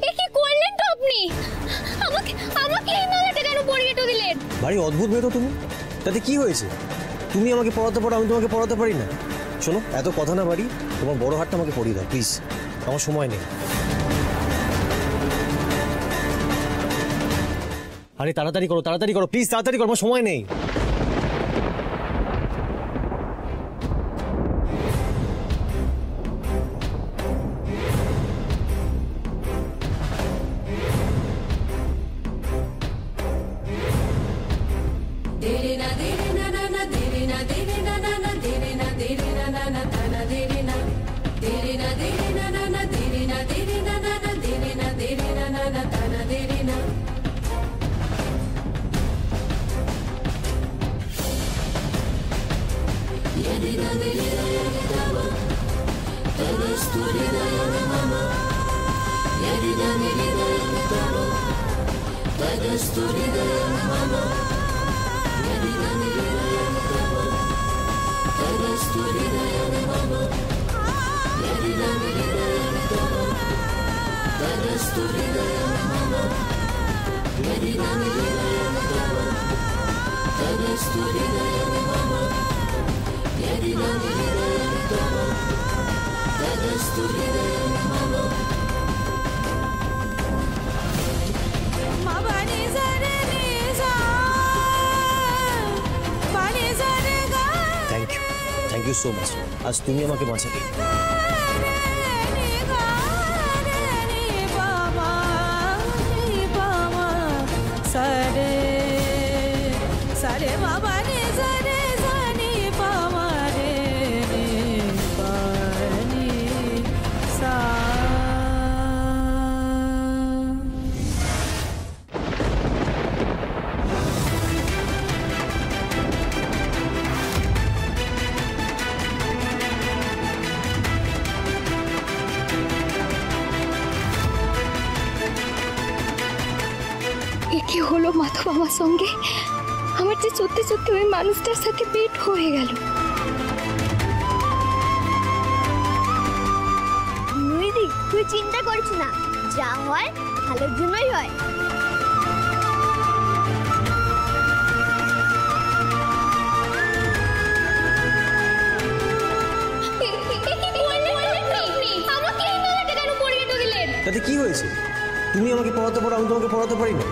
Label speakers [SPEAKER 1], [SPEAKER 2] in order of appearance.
[SPEAKER 1] এ কি করলেন তো আপনি? আমাকে আমাকে এই মালাটা কেন পরিয়ে তো দিলেন?
[SPEAKER 2] ভারী অদ্ভুত মেয়ে তো তুমি। তাতে কি হয়েছে? তুমি আমাকে পড়াতে পারো, আমি তোমাকে পড়াতে পারি না? শোনো, এত কথা না বাড়ি, তোমার বড় হাতটা আমাকে পরিয়ে দাও প্লিজ, আমার সময় নেই। আরে তাড়াতাড়ি করো প্লিজ, তাড়াতাড়ি করো, আমার সময় নেই। থ্যাংক ইউ সো মাচ, আজ তুমি আমাকে বাঁচালে।
[SPEAKER 1] কি হলো মাধব আমার সঙ্গে? আমার যে সত্যি সত্যি ওই মানুষটার সাথে পেট হয়ে গেল।
[SPEAKER 3] নুইদি, তুই চিন্তা করিস না, যা হয় ভালোর জন্যই হয়।
[SPEAKER 1] আমাকে এই মালাটা কেন পরিয়ে দিলেন?
[SPEAKER 2] তাতে কি হয়েছে? তুমি আমাকে পড়াতে পারো, আমি তোমাকে পড়াতে পারি না?